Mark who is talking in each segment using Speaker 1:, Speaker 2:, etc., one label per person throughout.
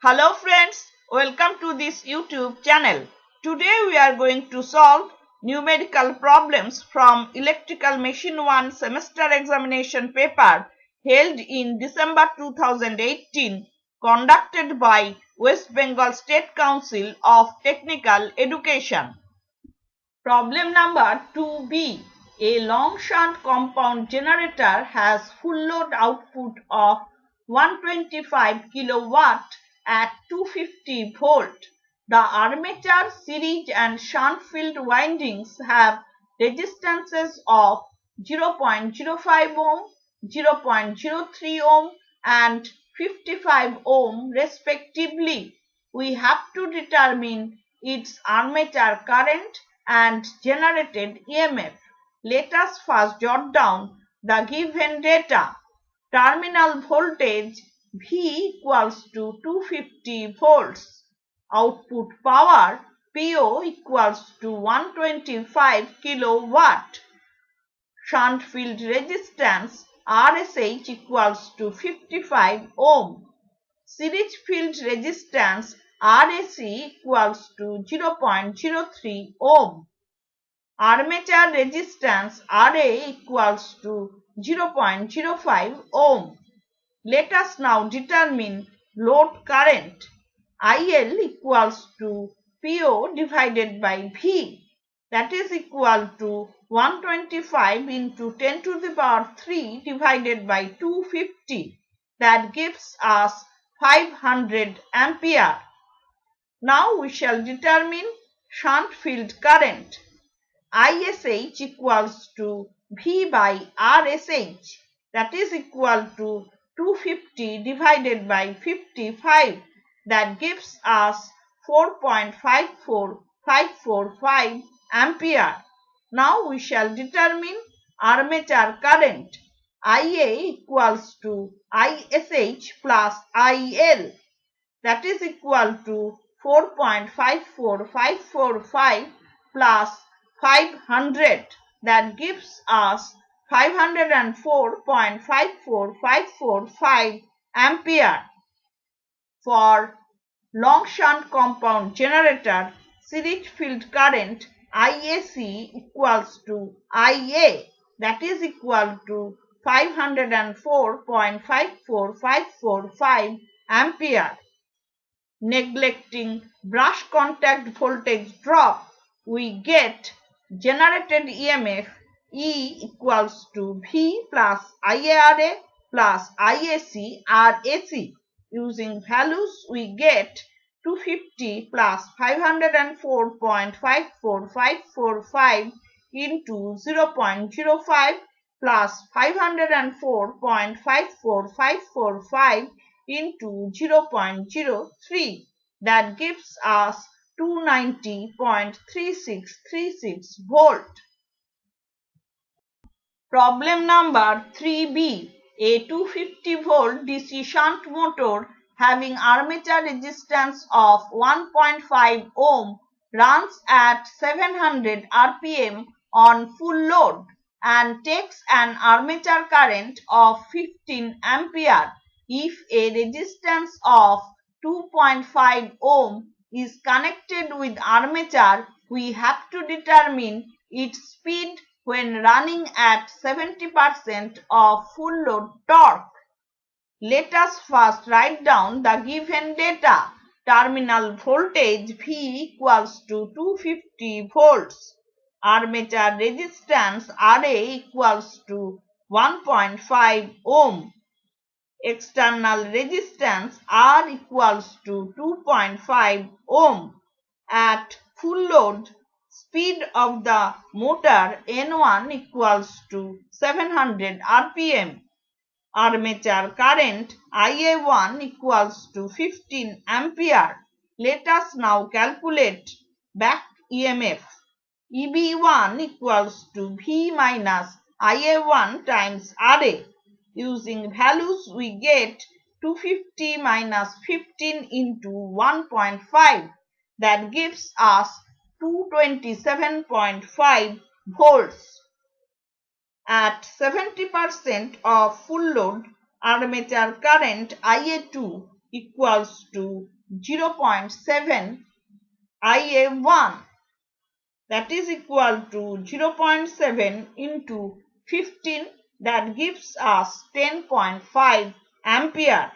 Speaker 1: Hello friends, welcome to this YouTube channel. Today we are going to solve numerical problems from Electrical Machine 1 semester examination paper held in December 2018, conducted by West Bengal State Council of Technical Education. Problem number 2b. A long shunt compound generator has full load output of 125 kilowatt at 250 volt. The armature, series and shunt field windings have resistances of 0.05 ohm, 0.03 ohm and 55 ohm respectively. We have to determine its armature current and generated EMF. Let us first jot down the given data. Terminal voltage V equals to 250 volts. Output power PO equals to 125 kilowatt. Shunt field resistance RSH equals to 55 ohm. Series field resistance RAC equals to 0.03 ohm. Armature resistance RA equals to 0.05 ohm. Let us now determine load current. IL equals to PO divided by V, that is equal to 125 into 10 to the power 3 divided by 250, that gives us 500 ampere. Now we shall determine shunt field current. ISH equals to V by RSH, that is equal to 250 divided by 55, that gives us 4.54545 ampere. Now we shall determine armature current. IA equals to ISH plus IL, that is equal to 4.54545 plus 500, that gives us 504.54545 ampere. For long shunt compound generator, series field current IAC equals to IA, that is equal to 504.54545 ampere. Neglecting brush contact voltage drop, we get generated EMF E equals to V plus IARA plus IAC RAC. Using values, we get 250 plus 504.54545 into 0.05 plus 504.54545 into 0.03, that gives us 290.3636 volt. Problem number 3b. A 250 volt DC shunt motor having armature resistance of 1.5 ohm runs at 700 rpm on full load and takes an armature current of 15 ampere. If a resistance of 2.5 ohm is connected with armature, we have to determine its speed when running at 70% of full load torque. Let us first write down the given data. Terminal voltage V equals to 250 volts. Armature resistance RA equals to 1.5 ohm. External resistance R equals to 2.5 ohm. At full load, speed of the motor N1 equals to 700 rpm. Armature current IA1 equals to 15 ampere. Let us now calculate back EMF. EB1 equals to V minus IA1 times RA. Using values, we get 250 minus 15 into 1.5, that gives us 227.5 volts. At 70% of full load, armature current IA2 equals to 0.7 IA1, that is equal to 0.7 into 15, that gives us 10.5 ampere.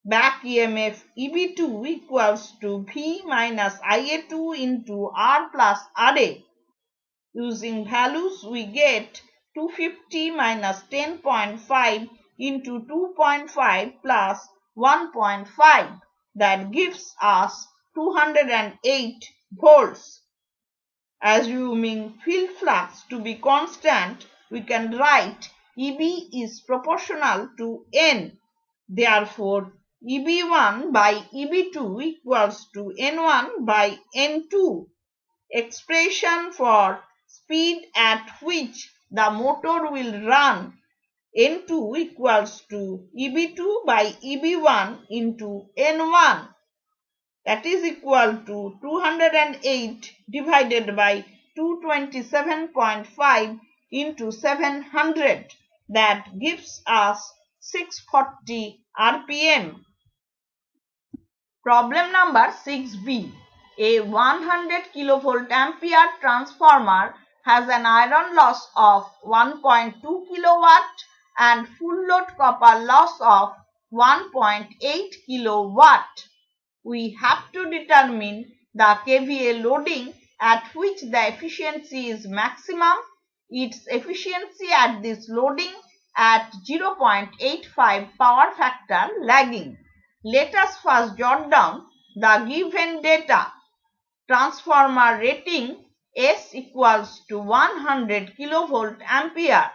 Speaker 1: Back EMF EB2 equals to V minus IA2 into R plus RA. Using values, we get 250 minus 10.5 into 2.5 plus 1.5, that gives us 208 volts. Assuming field flux to be constant, we can write EB is proportional to N. Therefore, EB1 by EB2 equals to N1 by N2. Expression for speed at which the motor will run, N2 equals to EB2 by EB1 into N1, that is equal to 208 divided by 227.5 into 700, that gives us 640 RPM. Problem number 6b. A 100 kilovolt ampere transformer has an iron loss of 1.2 kilowatt and full load copper loss of 1.8 kilowatt. We have to determine the kVA loading at which the efficiency is maximum, its efficiency at this loading at 0.85 power factor lagging. Let us first jot down the given data. Transformer rating S equals to 100 kilovolt ampere.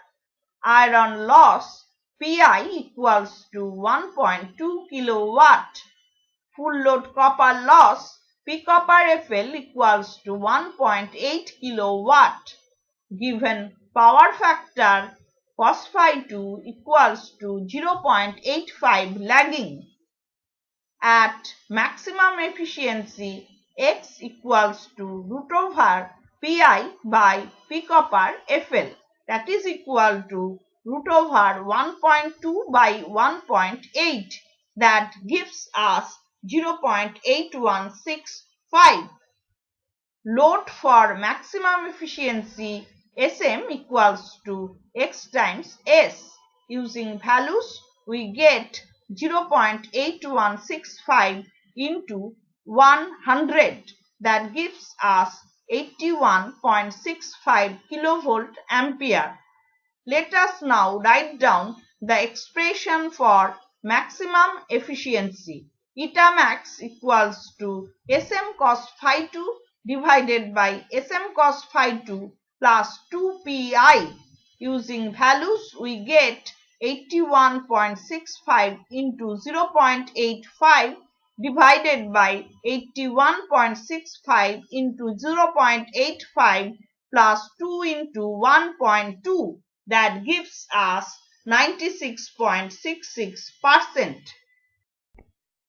Speaker 1: Iron loss Pi equals to 1.2 kilowatt. Full load copper loss P copper FL equals to 1.8 kilowatt. Given power factor cos phi 2 equals to 0.85 lagging. At maximum efficiency, X equals to root over Pi by P copper FL, that is equal to root over 1.2 by 1.8, that gives us 0.8165. Load for maximum efficiency Sm equals to X times S. Using values, we get 0.8165 into 100, that gives us 81.65 kilovolt ampere. Let us now write down the expression for maximum efficiency. Eta max equals to Sm cos phi 2 divided by Sm cos phi 2 plus 2 Pi. Using values, we get 81.65 into 0.85 divided by 81.65 into 0.85 plus 2 into 1.2, that gives us 96.66%.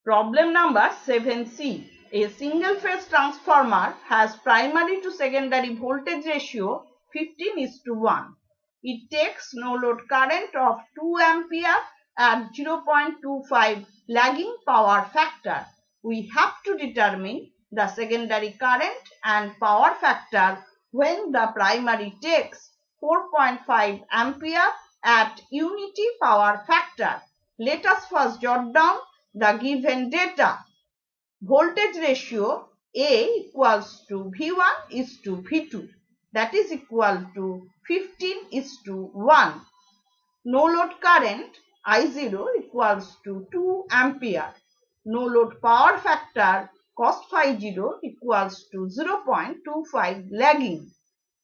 Speaker 1: Problem number 7c. A single-phase transformer has primary to secondary voltage ratio 15:1. It takes no load current of 2 ampere at 0.25 lagging power factor. We have to determine the secondary current and power factor when the primary takes 4.5 ampere at unity power factor. Let us first jot down the given data. Voltage ratio A equals to V1 is to V2, that is equal to 15:1. No load current I0 equals to 2 ampere. No load power factor cos phi 0 equals to 0.25 lagging.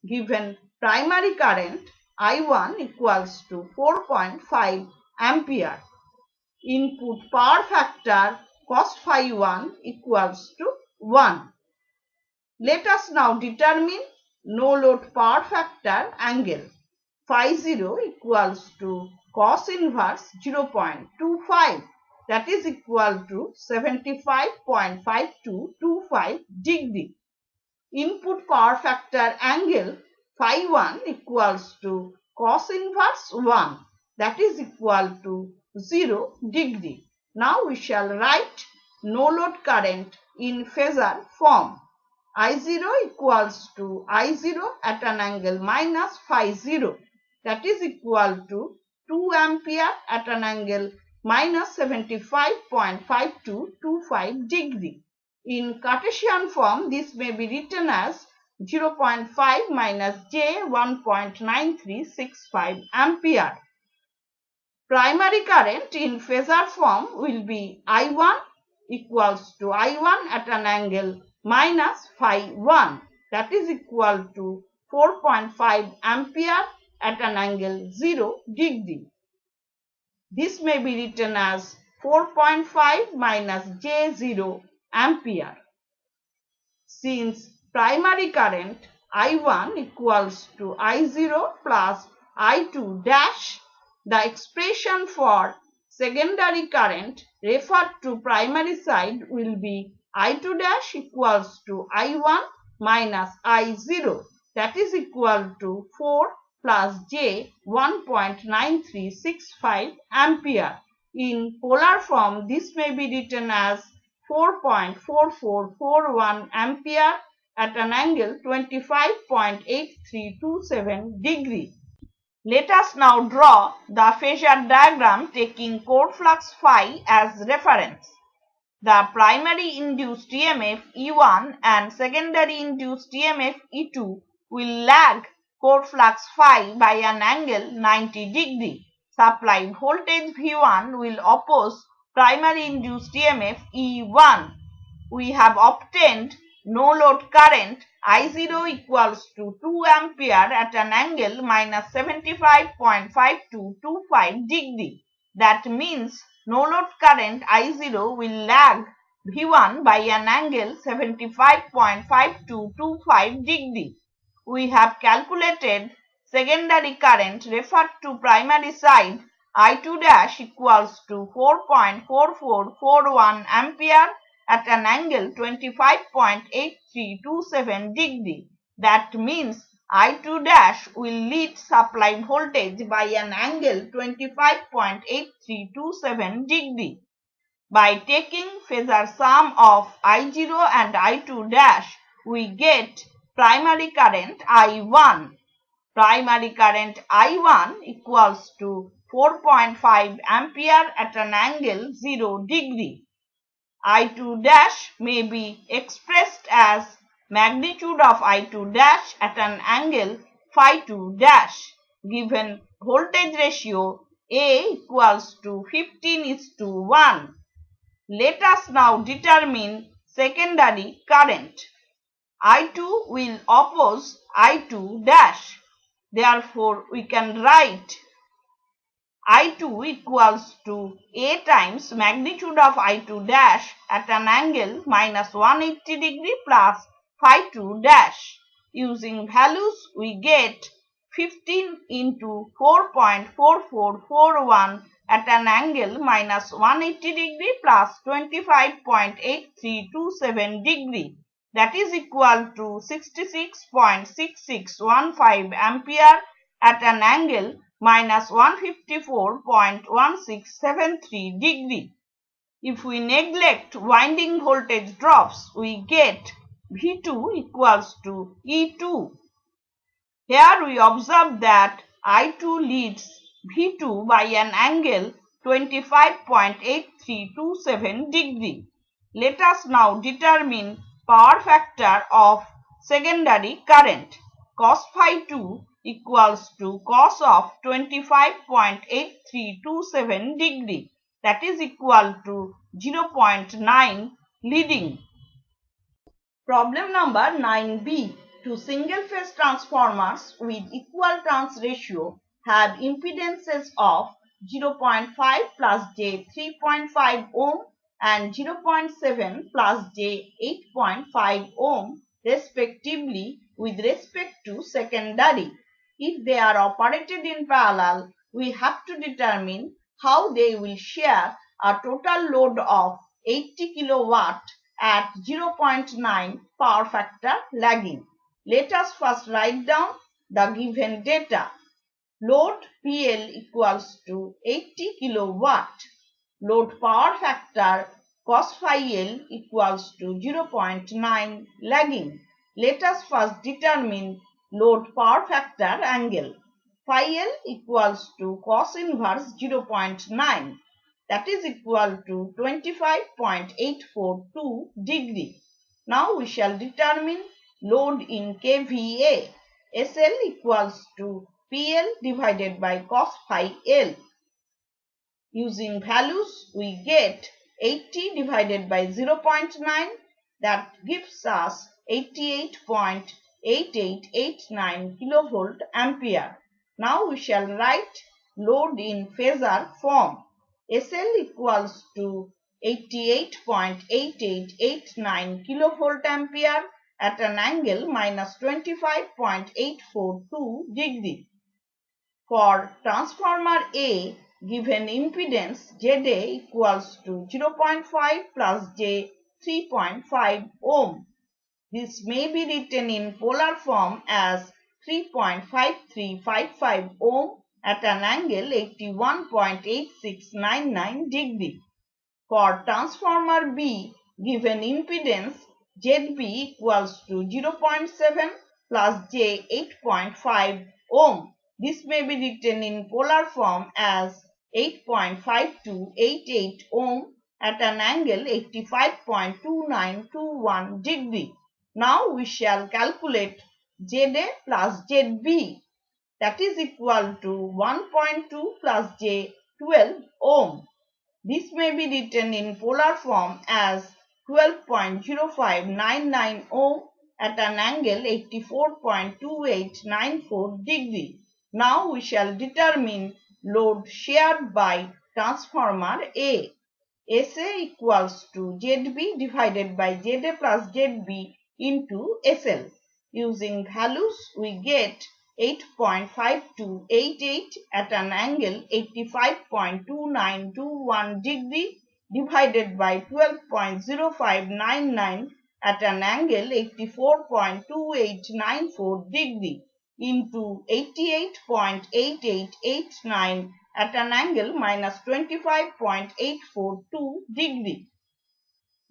Speaker 1: Given primary current I1 equals to 4.5 ampere. Input power factor cos phi 1 equals to 1. Let us now determine no load power factor angle. Phi 0 equals to cos inverse 0.25, that is equal to 75.5225 degree. Input power factor angle phi 1 equals to cos inverse 1, that is equal to 0 degree. Now we shall write no load current in phasor form. I0 equals to I0 at an angle minus phi 0, that is equal to 2 ampere at an angle minus 75.5225 degree. In Cartesian form, this may be written as 0.5 minus j 1.9365 ampere. Primary current in phasor form will be I1 equals to I1 at an angle minus phi 1, that is equal to 4.5 ampere at an angle 0 degree. This may be written as 4.5 minus J0 ampere. Since primary current I1 equals to I0 plus I2 dash, the expression for secondary current referred to primary side will be I2 dash equals to I1 minus I0, that is equal to 4 plus j 1.9365 ampere. In polar form, this may be written as 4.4441 ampere at an angle 25.8327 degree. Let us now draw the phasor diagram taking core flux phi as reference. The primary induced EMF E1 and secondary induced EMF E2 will lag core flux phi by an angle 90 degree. Supply voltage V1 will oppose primary induced EMF E1. We have obtained no load current I0 equals to 2 ampere at an angle minus 75.5225 degree. That means no load current I0 will lag V1 by an angle 75.5225 degree. We have calculated secondary current referred to primary side I2 dash equals to 4.4441 ampere at an angle 25.8327 degree. That means I2 dash will lead supply voltage by an angle 25.8327 degree. By taking phasor sum of I0 and I2 dash, we get primary current I1. Primary current I1 equals to 4.5 ampere at an angle 0 degree. I2 dash may be expressed as magnitude of I2 dash at an angle phi 2 dash. Given voltage ratio A equals to 15:1. Let us now determine secondary current. I2 will oppose I2 dash. Therefore, we can write I2 equals to A times magnitude of I2 dash at an angle minus 180 degree plus phi 2 dash. Using values, we get 15 into 4.4441 at an angle minus 180 degree plus 25.8327 degree. That is equal to 66.6615 ampere at an angle minus 154.1673 degree. If we neglect winding voltage drops, we get V2 equals to E2. Here we observe that I2 leads V2 by an angle 25.8327 degree. Let us now determine power factor of secondary current. Cos phi 2 equals to cos of 25.8327 degree, that is equal to 0.9 leading. Problem number 9b. Two single-phase transformers with equal turns ratio have impedances of 0.5 plus j 3.5 ohm and 0.7 plus j 8.5 ohm respectively with respect to secondary. If they are operated in parallel, we have to determine how they will share a total load of 80 kilowatt at 0.9 power factor lagging. Let us first write down the given data. Load PL equals to 80 kilowatt. load power factor cos phi L equals to 0.9 lagging. Let us first determine load power factor angle. Phi L equals to cos inverse 0.9, that is equal to 25.842 degree. Now we shall determine load in kVA. SL equals to PL divided by cos phi L. Using values, we get 80 divided by 0.9, that gives us 88.8889 kilovolt ampere. Now we shall write load in phasor form. SL equals to 88.8889 kilovolt ampere at an angle minus 25.842 degree. For transformer A, given impedance ZA equals to 0.5 plus J 3.5 ohm. This may be written in polar form as 3.5355 ohm at an angle 81.8699 degree. For transformer B, given impedance ZB equals to 0.7 plus J 8.5 ohm. This may be written in polar form as 8.5288 ohm at an angle 85.2921 degree. Now we shall calculate ZA plus ZB, that is equal to 1.2 plus J 12 ohm. This may be written in polar form as 12.0599 ohm at an angle 84.2894 degree. Now we shall determine load shared by transformer A. SA equals to ZB divided by ZA plus ZB into SL. Using values, we get 8.5288 at an angle 85.2921 degree divided by 12.0599 at an angle 84.2894 degree into 88.8889 at an angle minus 25.842 degree.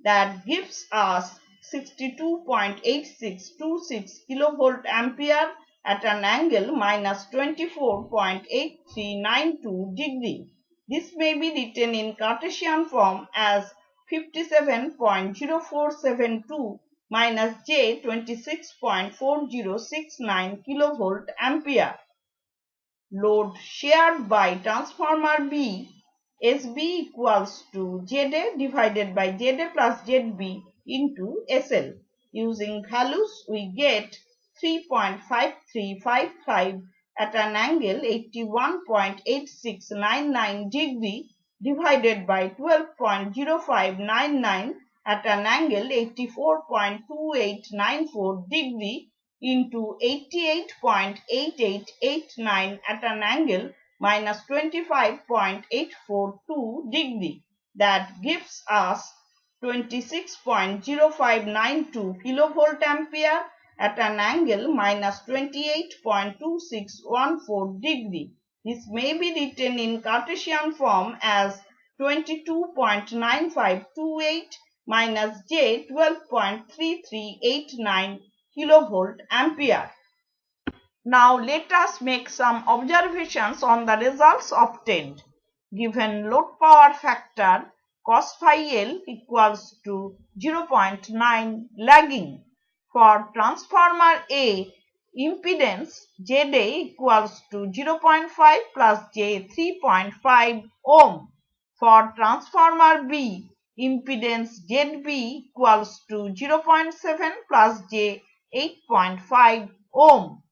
Speaker 1: That gives us 62.8626 kilovolt ampere at an angle minus 24.8392 degree. This may be written in Cartesian form as 57.0472 minus J 26.4069 kilovolt ampere. Load shared by transformer B, SB equals to ZA divided by ZA plus ZB into SL. Using values, we get 3.5355 at an angle 81.8699 degree divided by 12.0599 at an angle 84.2894 degree into 88.8889 at an angle minus 25.842 degree. That gives us 26.0592 kilovolt ampere at an angle minus 28.2614 degree. This may be written in Cartesian form as 22.9528 minus J 12.3389 kilovolt ampere. Now let us make some observations on the results obtained. Given load power factor cos phi L equals to 0.9 lagging. For transformer A, impedance ZA equals to 0.5 plus J 3.5 ohm. For transformer B, impedance ZB equals to 0.7 plus J 8.5 ohm.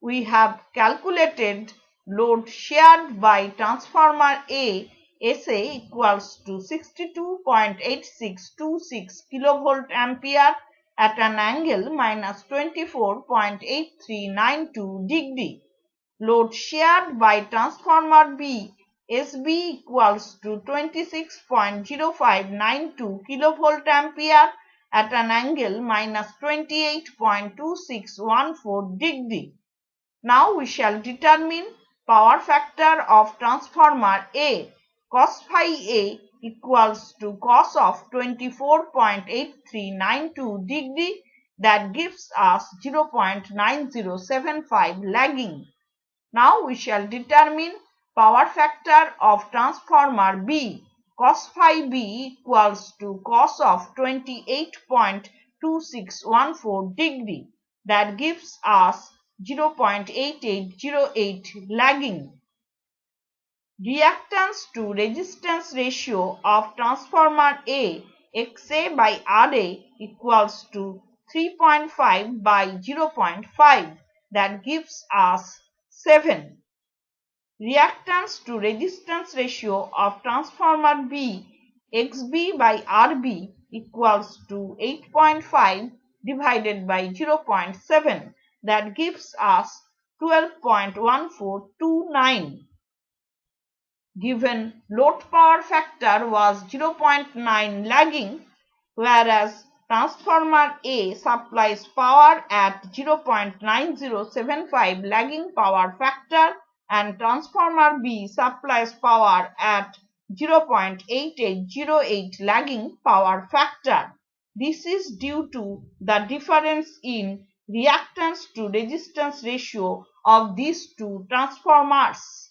Speaker 1: We have calculated load shared by transformer A, SA equals to 62.8626 kilovolt ampere at an angle minus 24.8392 degree. Load shared by transformer B, SB equals to 26.0592 kilovolt ampere at an angle minus 28.2614 degree. Now we shall determine power factor of transformer A. cos phi A equals to cos of 24.8392 degree, that gives us 0.9075 lagging. Now we shall determine power factor of transformer B. Cos phi B equals to cos of 28.2614 degree, that gives us 0.8808 lagging. Reactance to resistance ratio of transformer A, XA by RA equals to 3.5 by 0.5, that gives us 7. Reactance to resistance ratio of transformer B, XB by RB equals to 8.5 divided by 0.7, that gives us 12.1429. Given load power factor was 0.9 lagging, whereas transformer A supplies power at 0.9075 lagging power factor and transformer B supplies power at 0.8808 lagging power factor. This is due to the difference in reactance to resistance ratio of these two transformers.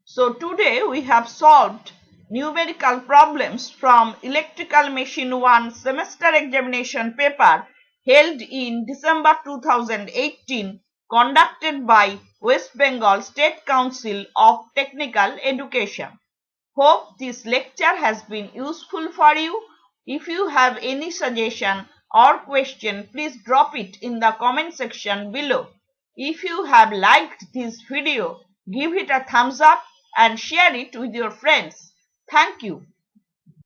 Speaker 1: So today we have solved numerical problems from Electrical Machine 1 semester examination paper held in December 2018, conducted by West Bengal State Council of Technical Education. Hope this lecture has been useful for you. If you have any suggestion or question, please drop it in the comment section below. If you have liked this video, give it a thumbs up and share it with your friends. Thank you.